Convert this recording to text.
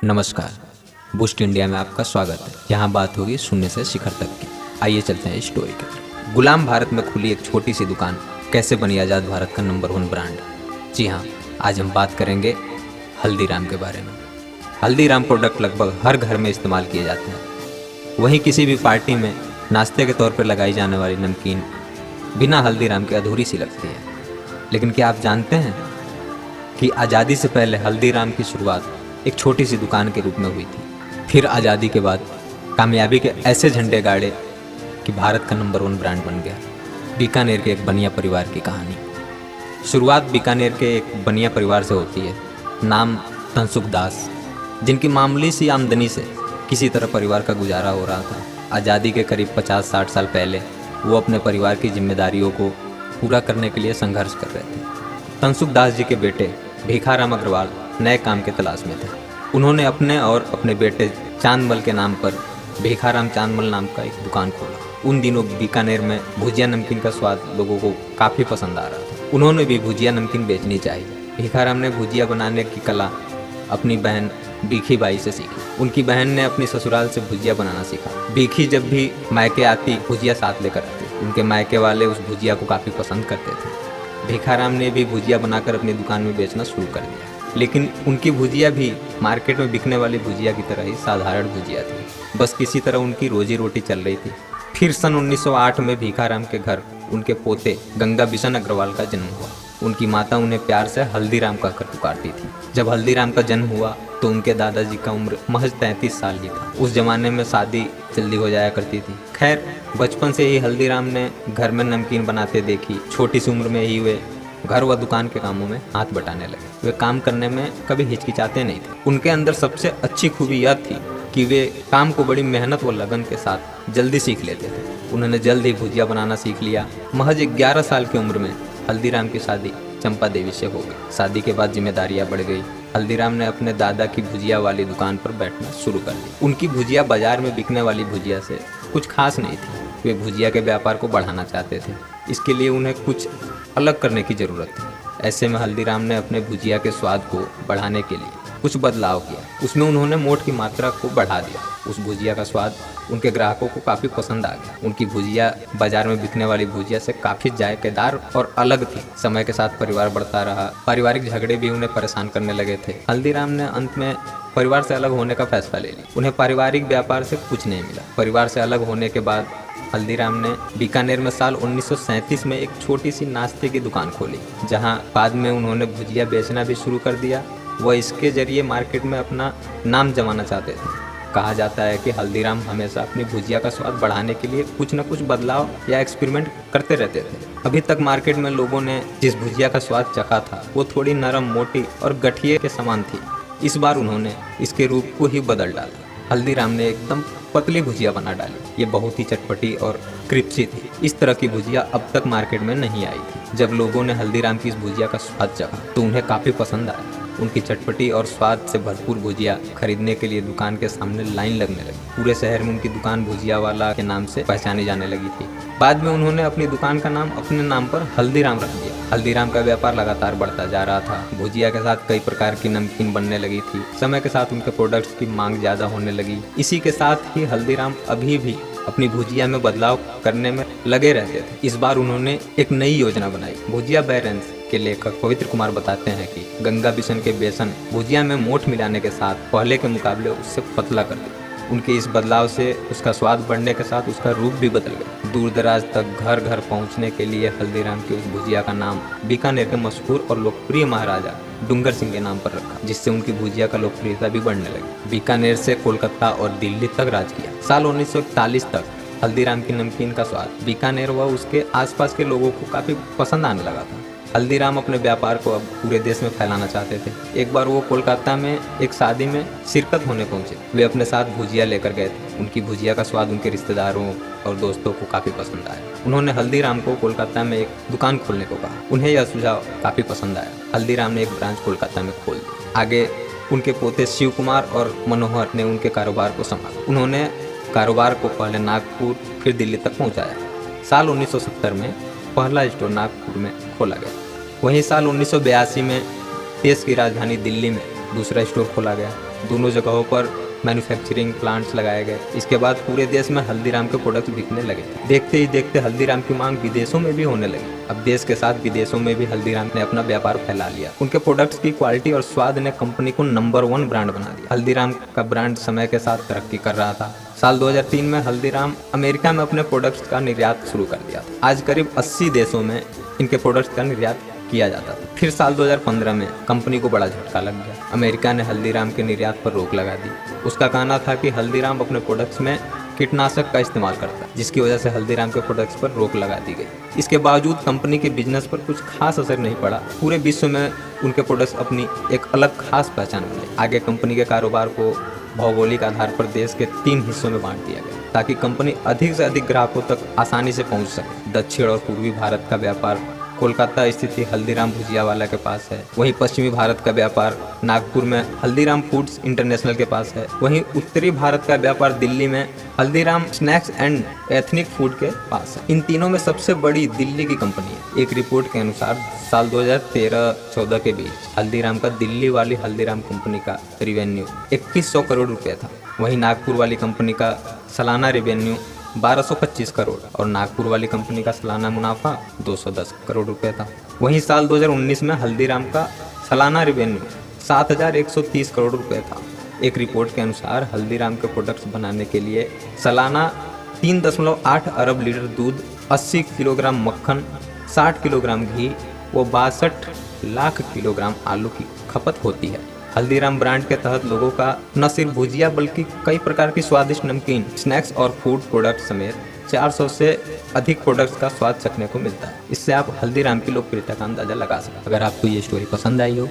नमस्कार। Boost India में आपका स्वागत है। यहाँ बात होगी शून्य से शिखर तक की। आइए चलते हैं स्टोरी की तरफ। गुलाम भारत में खुली एक छोटी सी दुकान कैसे बनी आज़ाद भारत का नंबर 1 ब्रांड। जी हाँ, आज हम बात करेंगे हल्दीराम के बारे में। हल्दीराम प्रोडक्ट लगभग हर घर में इस्तेमाल किए जाते हैं। वहीं किसी भी पार्टी में नाश्ते के तौर पर लगाई जाने वाली नमकीन बिना हल्दीराम के अधूरी सी लगती है। लेकिन क्या आप जानते हैं कि आज़ादी से पहले हल्दीराम की शुरुआत एक छोटी सी दुकान के रूप में हुई थी। फिर आज़ादी के बाद कामयाबी के ऐसे झंडे गाड़े कि भारत का नंबर 1 ब्रांड बन गया। बीकानेर के एक बनिया परिवार की कहानी। शुरुआत बीकानेर के एक बनिया परिवार से होती है, नाम तनसुख दास, जिनकी मामूली सी आमदनी से किसी तरह परिवार का गुजारा हो रहा था। आज़ादी के करीब 50-60 साल पहले वो अपने परिवार की जिम्मेदारियों को पूरा करने के लिए संघर्ष कर रहे थे। तनसुख दास जी के बेटे भीखाराम अग्रवाल नए काम के तलाश में थे। उन्होंने अपने और अपने बेटे चांदमल के नाम पर भीखाराम चांदमल नाम का एक दुकान खोला। उन दिनों बीकानेर में भुजिया नमकीन का स्वाद लोगों को काफ़ी पसंद आ रहा था। उन्होंने भी भुजिया नमकीन बेचनी चाहिए। भीखाराम ने भुजिया बनाने की कला अपनी बहन बीखी बाई से सीखी। उनकी बहन ने अपनी ससुराल से भुजिया बनाना सीखा। बीखी जब भी मायके आती भुजिया साथ लेकर आती। उनके मायके वाले उस भुजिया को काफ़ी पसंद करते थे। भीखाराम ने भी भुजिया बनाकर अपनी दुकान में बेचना शुरू कर दिया। लेकिन उनकी भुजिया भी मार्केट में बिकने वाली भुजिया की तरह ही साधारण भुजिया थी। बस किसी तरह उनकी रोजी रोटी चल रही थी। फिर सन 1908 में भीखाराम के घर उनके पोते गंगा बिशन अग्रवाल का जन्म हुआ। उनकी माता उन्हें प्यार से हल्दीराम कहकर पुकारती थी। जब हल्दीराम का जन्म हुआ तो उनके दादाजी का उम्र महज 33 साल ही था। उस जमाने में शादी जल्दी हो जाया करती थी। खैर, बचपन से ही हल्दीराम ने घर में नमकीन बनाते देखी। छोटी सी उम्र में ही वे घर व दुकान के कामों में हाथ बटाने लगे। वे काम करने में कभी हिचकिचाते नहीं थे। उनके अंदर सबसे अच्छी खूबी यह थी कि वे काम को बड़ी मेहनत व लगन के साथ जल्दी सीख लेते थे। उन्होंने जल्द ही भुजिया बनाना सीख लिया। महज 11 साल की उम्र में हल्दीराम की शादी चंपा देवी से हो गई। शादी के बाद जिम्मेदारियां बढ़ गई। हल्दीराम ने अपने दादा की भुजिया वाली दुकान पर बैठना शुरू कर दिया। उनकी भुजिया बाजार में बिकने वाली भुजिया से कुछ खास नहीं थी। वे भुजिया के व्यापार को बढ़ाना चाहते थे। इसके लिए उन्हें कुछ अलग करने की ज़रूरत थी। ऐसे में हल्दीराम ने अपने भुजिया के स्वाद को बढ़ाने के लिए कुछ बदलाव किया। उसमें उन्होंने मोठ की मात्रा को बढ़ा दिया। उस भुजिया का स्वाद उनके ग्राहकों को काफ़ी पसंद आ गया। उनकी भुजिया बाजार में बिकने वाली भुजिया से काफ़ी जायकेदार और अलग थी। समय के साथ परिवार बढ़ता रहा। पारिवारिक झगड़े भी उन्हें परेशान करने लगे थे। हल्दीराम ने अंत में परिवार से अलग होने का फैसला ले लिया। उन्हें पारिवारिक व्यापार से कुछ नहीं मिला। परिवार से अलग होने के बाद हल्दीराम ने बीकानेर में साल 1937 में एक छोटी सी नाश्ते की दुकान खोली, जहां बाद में उन्होंने भुजिया बेचना भी शुरू कर दिया। वह इसके जरिए मार्केट में अपना नाम जमाना चाहते थे। कहा जाता है कि हल्दीराम हमेशा अपनी भुजिया का स्वाद बढ़ाने के लिए कुछ न कुछ बदलाव या एक्सपेरिमेंट करते रहते थे। अभी तक मार्केट में लोगों ने जिस भुजिया का स्वाद चखा था वो थोड़ी नरम, मोटी और गठिए के समान थी। इस बार उन्होंने इसके रूप को ही बदल डाला। हल्दीराम ने एकदम पतली भुजिया बना डाली। ये बहुत ही चटपटी और क्रिस्पी थी। इस तरह की भुजिया अब तक मार्केट में नहीं आई थी। जब लोगों ने हल्दीराम की इस भुजिया का स्वाद चखा तो उन्हें काफ़ी पसंद आया। उनकी चटपटी और स्वाद से भरपूर भुजिया खरीदने के लिए दुकान के सामने लाइन लगने लगी। पूरे शहर में उनकी दुकान भुजिया वाला के नाम से पहचानी जाने लगी थी। बाद में उन्होंने अपनी दुकान का नाम अपने नाम पर हल्दीराम रख दिया। हल्दीराम का व्यापार लगातार बढ़ता जा रहा था। भुजिया के साथ कई प्रकार की नमकीन बनने लगी थी। समय के साथ उनके प्रोडक्ट्स की मांग ज़्यादा होने लगी। इसी के साथ ही हल्दीराम अभी भी अपनी भुजिया में बदलाव करने में लगे रहते थे। इस बार उन्होंने एक नई योजना बनाई। भुजिया बैरेंस के लेखक पवित्र कुमार बताते हैं कि गंगा बिशन के बेसन भुजिया में मोठ मिलाने के साथ पहले के मुकाबले उससे पतला कर दिया। उनके इस बदलाव से उसका स्वाद बढ़ने के साथ उसका रूप भी बदल गया। दूर दराज तक घर घर पहुंचने के लिए हल्दीराम की उस भुजिया का नाम बीकानेर के मशहूर और लोकप्रिय महाराजा डूंगर सिंह के नाम पर रखा, जिससे उनकी भुजिया का लोकप्रियता भी बढ़ने लगी। बीकानेर से कोलकाता और दिल्ली तक राज किया। साल 1941 तक हल्दीराम की नमकीन का स्वाद बीकानेर व उसके आसपास के लोगों को काफ़ी पसंद आने लगा था। हल्दीराम अपने व्यापार को अब पूरे देश में फैलाना चाहते थे। एक बार वो कोलकाता में एक शादी में शिरकत होने पहुंचे। वे अपने साथ भुजिया लेकर गए थे। उनकी भुजिया का स्वाद उनके रिश्तेदारों और दोस्तों को काफ़ी पसंद आया। उन्होंने हल्दीराम को कोलकाता में एक दुकान खोलने को कहा। उन्हें यह सुझाव काफ़ी पसंद आया। हल्दीराम ने एक ब्रांच कोलकाता में खोल दी। आगे उनके पोते शिव कुमार और मनोहर ने उनके कारोबार को संभाला। उन्होंने कारोबार को पहले नागपुर फिर दिल्ली तक पहुँचाया। साल 1970 में पहला स्टोर नागपुर में खोला गया। वहीं साल 1982 में देश की राजधानी दिल्ली में दूसरा स्टोर खोला गया। दोनों जगहों पर मैन्युफैक्चरिंग प्लांट्स लगाए गए। इसके बाद पूरे देश में हल्दीराम के प्रोडक्ट बिकने लगे। देखते ही देखते हल्दीराम की मांग विदेशों में भी होने लगी। अब देश के साथ विदेशों में भी हल्दीराम ने अपना व्यापार फैला लिया। उनके प्रोडक्ट्स की क्वालिटी और स्वाद ने कंपनी को नंबर 1 ब्रांड बना दिया। हल्दीराम का ब्रांड समय के साथ तरक्की कर रहा था। साल 2003 में हल्दीराम अमेरिका में अपने प्रोडक्ट्स का निर्यात शुरू कर दिया था। आज करीब 80 देशों में इनके प्रोडक्ट्स का निर्यात किया जाता था। फिर साल 2015 में कंपनी को बड़ा झटका लग गया। अमेरिका ने हल्दीराम के निर्यात पर रोक लगा दी। उसका कहना था कि हल्दीराम अपने प्रोडक्ट्स में कीटनाशक का इस्तेमाल करता है, जिसकी वजह से हल्दीराम के प्रोडक्ट्स पर रोक लगा दी गई। इसके बावजूद कंपनी के बिजनेस पर कुछ खास असर नहीं पड़ा। पूरे विश्व में उनके प्रोडक्ट्स अपनी एक अलग खास पहचान बनाई। आगे कंपनी के कारोबार को भौगोलिक आधार पर देश के 3 हिस्सों में बांट दिया गया, ताकि कंपनी अधिक से अधिक ग्राहकों तक आसानी से पहुंच सके। दक्षिण और पूर्वी भारत का व्यापार कोलकाता स्थित हल्दीराम भुजियावाला के पास है। वहीं पश्चिमी भारत का व्यापार नागपुर में हल्दीराम फूड्स इंटरनेशनल के पास है। वहीं उत्तरी भारत का व्यापार दिल्ली में Haldiram snacks and ethnic food के पास है। इन तीनों में सबसे बड़ी दिल्ली की कंपनी है। एक रिपोर्ट के अनुसार साल 2013-14 के बीच हल्दीराम का दिल्ली वाली हल्दीराम कंपनी का रेवेन्यू 2100 करोड़ रुपये था। वहीं नागपुर वाली कंपनी का सालाना रेवेन्यू 1225 करोड़ और नागपुर वाली कंपनी का सालाना मुनाफा 210 करोड़ रुपए था। वहीं साल 2019 में हल्दीराम का सालाना रेवेन्यू 7130 करोड़ रुपए था। एक रिपोर्ट के अनुसार हल्दीराम के प्रोडक्ट्स बनाने के लिए सालाना 3.8 अरब लीटर दूध, 80 किलोग्राम मक्खन, 60 किलोग्राम घी व 62 लाख किलोग्राम आलू की खपत होती है। हल्दीराम ब्रांड के तहत लोगों का न सिर्फ भुजिया बल्कि कई प्रकार की स्वादिष्ट नमकीन, स्नैक्स और फूड प्रोडक्ट समेत 400 से अधिक प्रोडक्ट्स का स्वाद चखने को मिलता है। इससे आप हल्दीराम की लोकप्रियता का अंदाजा लगा सकते हैं। अगर आपको ये स्टोरी पसंद आई हो